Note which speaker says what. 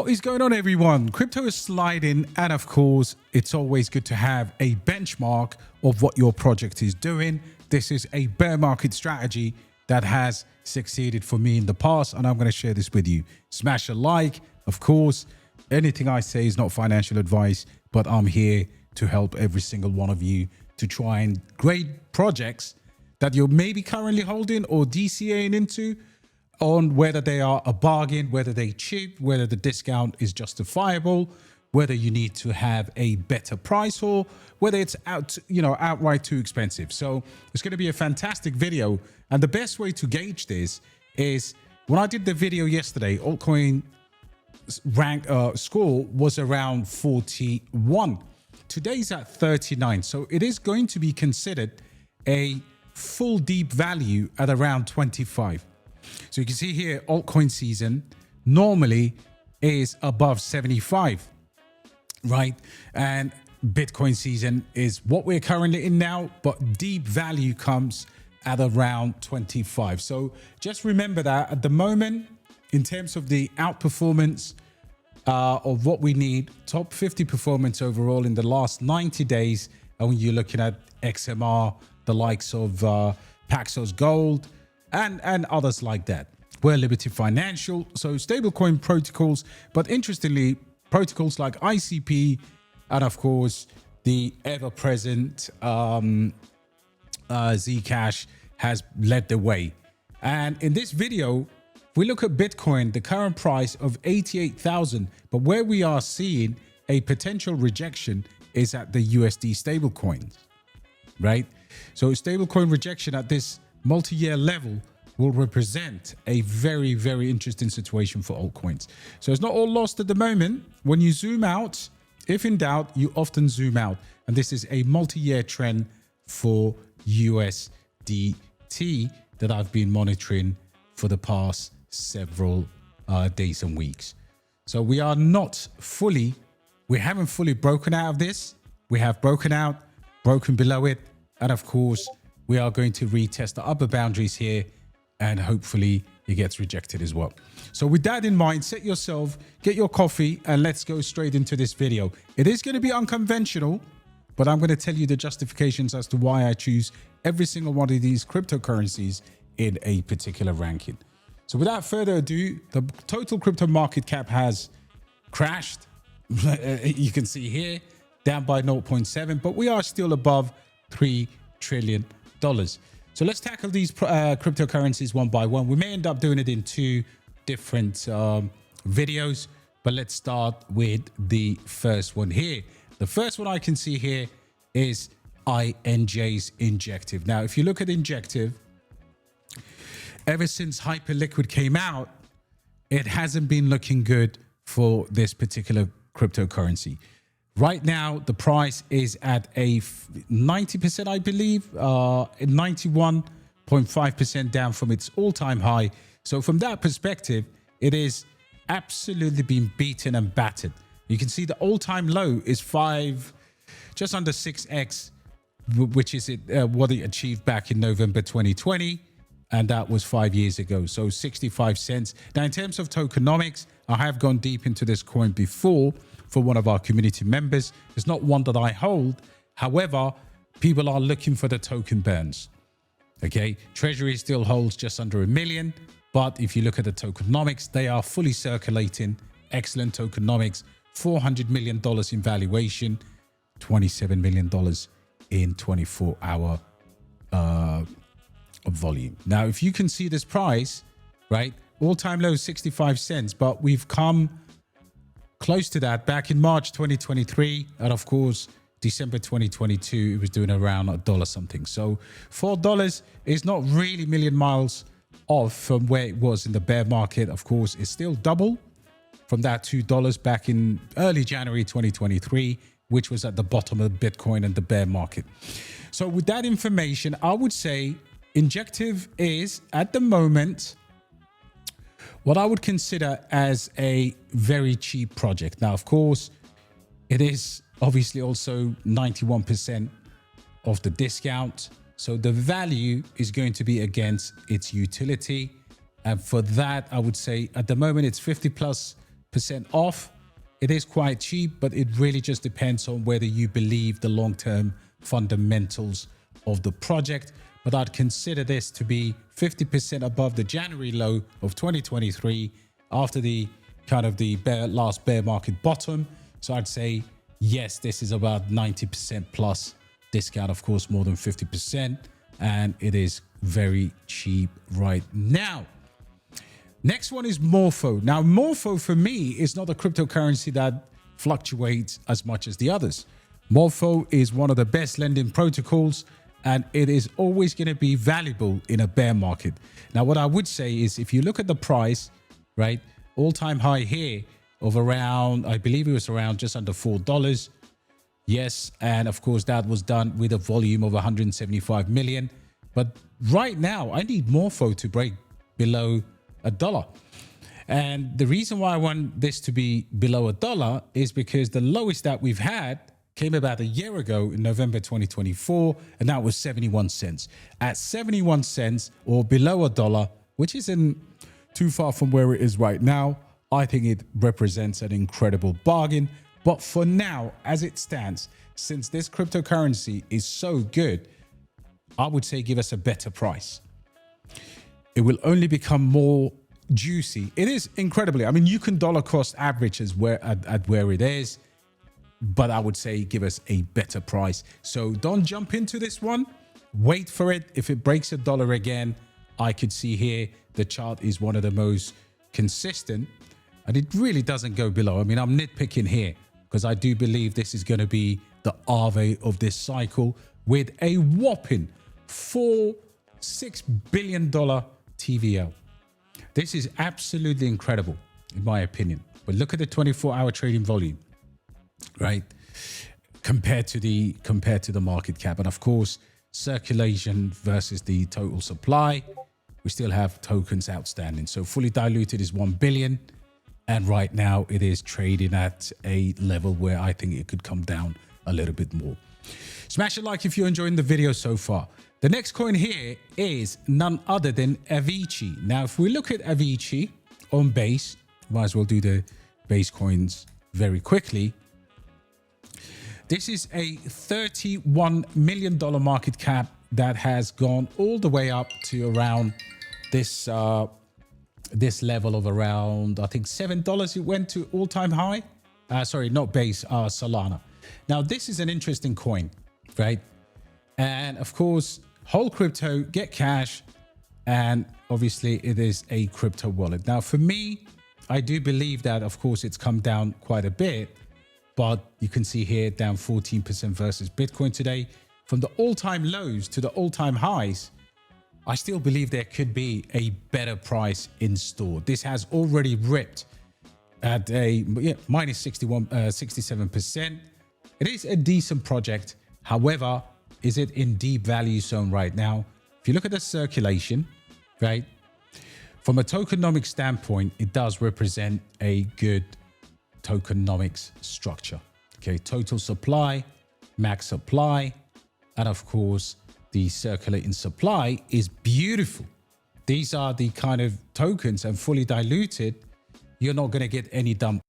Speaker 1: What is going on, everyone? Crypto is sliding, and of course, it's always good to have a benchmark of what your project is doing. This is a bear market strategy that has succeeded for me in the past, and I'm going to share this with you. Smash a like. Of course, anything I say is not financial advice, but I'm here to help every single one of you to try and grade projects that you're maybe currently holding or DCAing into, on whether they are a bargain, whether they're cheap, whether the discount is justifiable, whether you need to have a better price, or whether it's outright too expensive. So it's going to be a fantastic video. And the best way to gauge this is when I did the video yesterday, altcoin rank score was around 41. Today's at 39. So it is going to be considered a full deep value at around 25. So you can see here, altcoin season normally is above 75, right? And Bitcoin season is what we're currently in now, but deep value comes at around 25. So just remember that at the moment, in terms of the outperformance of what we need, top 50 performance overall in the last 90 days. And when you're looking at XMR, the likes of Paxos Gold, and others like that. We're Liberty Financial, so stablecoin protocols, but interestingly, protocols like ICP and of course the ever-present Zcash has led the way. And in this video, we look at Bitcoin, the current price of 88,000, but where we are seeing a potential rejection is at the USD stablecoins, right? So stablecoin rejection at this multi-year level will represent a very, very interesting situation for altcoins. So it's not all lost at the moment. When you zoom out, if in doubt, you often zoom out. And this is a multi-year trend for USDT that I've been monitoring for the past several days and weeks. So we haven't fully broken out of this. We have broken below it. And of course, we are going to retest the upper boundaries here, and hopefully it gets rejected as well. So with that in mind, set yourself, get your coffee, and let's go straight into this video. It is going to be unconventional, but I'm going to tell you the justifications as to why I choose every single one of these cryptocurrencies in a particular ranking. So without further ado, the total crypto market cap has crashed. You can see here, down by 0.7, but we are still above $3 trillion. So let's tackle these cryptocurrencies one by one. We may end up doing it in two different videos, but let's start with the first one here. The first one I can see here is INJ's Injective. Now, if you look at Injective, ever since Hyperliquid came out, it hasn't been looking good for this particular cryptocurrency. Right now, the price is at a 90%, I believe, 91.5% down from its all-time high. So from that perspective, it is absolutely been beaten and battered. You can see the all-time low is just under 6x, which is what it achieved back in November 2020. And that was 5 years ago. So 65 cents. Now, in terms of tokenomics, I have gone deep into this coin before for one of our community members. It's not one that I hold. However, people are looking for the token burns. Okay. Treasury still holds just under 1 million. But if you look at the tokenomics, they are fully circulating. Excellent tokenomics. $400 million in valuation. $27 million in 24-hour of volume. Now, if you can see this price, right, all-time low 65 cents, but we've come close to that back in March 2023, and of course December 2022 it was doing around $1 something. So $4 is not really a million miles off from where it was in the bear market. Of course, it's still double from that $2 back in early January 2023, which was at the bottom of Bitcoin and the bear market. So with that information, I would say Injective is, at the moment, what I would consider as a very cheap project. Now, of course, it is obviously also 91% of the discount. So the value is going to be against its utility. And for that, I would say at the moment, it's 50 plus off. It is quite cheap, but it really just depends on whether you believe the long-term fundamentals of the project. But I'd consider this to be 50% above the January low of 2023 after the kind of the last bear market bottom. So I'd say, yes, this is about 90% plus discount, of course, more than 50%. And it is very cheap right now. Next one is Morpho. Now, Morpho for me is not a cryptocurrency that fluctuates as much as the others. Morpho is one of the best lending protocols, and it is always going to be valuable in a bear market. Now, what I would say is if you look at the price, right, all-time high here of around, I believe it was around just under $4. Yes, and of course, that was done with a volume of 175 million. But right now, I need Morpho to break below $1. And the reason why I want this to be below $1 is because the lowest that we've had came about a year ago in November 2024, and that was 71 cents. At 71 cents or below $1, which isn't too far from where it is right now, I think it represents an incredible bargain. But for now, as it stands, since this cryptocurrency is so good, I would say give us a better price. It will only become more juicy. It is incredibly, I mean, you can dollar cost average as where it is, but I would say give us a better price. So don't jump into this one. Wait for it. If it breaks $1 again, I could see here the chart is one of the most consistent, and it really doesn't go below. I mean, I'm nitpicking here because I do believe this is going to be the Ave of this cycle with a whopping $6 billion TVL. This is absolutely incredible, in my opinion. But look at the 24-hour trading volume, right? Compared to the market cap, and of course, circulation versus the total supply. We still have tokens outstanding. So fully diluted is 1 billion, and right now it is trading at a level where I think it could come down a little bit more. Smash a like if you're enjoying the video so far. The next coin here is none other than Avichi. Now, if we look at Avichi on base, might as well do the base coins very quickly. This is a $31 million market cap that has gone all the way up to around this this level of around, I think $7. It went to all-time high. Sorry, not base, Solana. Now, this is an interesting coin, right? And of course, hold crypto, get cash, and obviously it is a crypto wallet. Now, for me, I do believe that, of course, it's come down quite a bit, but you can see here down 14% versus Bitcoin today. From the all-time lows to the all-time highs, I still believe there could be a better price in store. This has already ripped at a minus 67%. It is a decent project. However, is it in deep value zone right now? If you look at the circulation, right, from a tokenomics standpoint, it does represent a good tokenomics structure. Okay, total supply, max supply, and of course, the circulating supply is beautiful. These are the kind of tokens, and fully diluted, you're not going to get any dump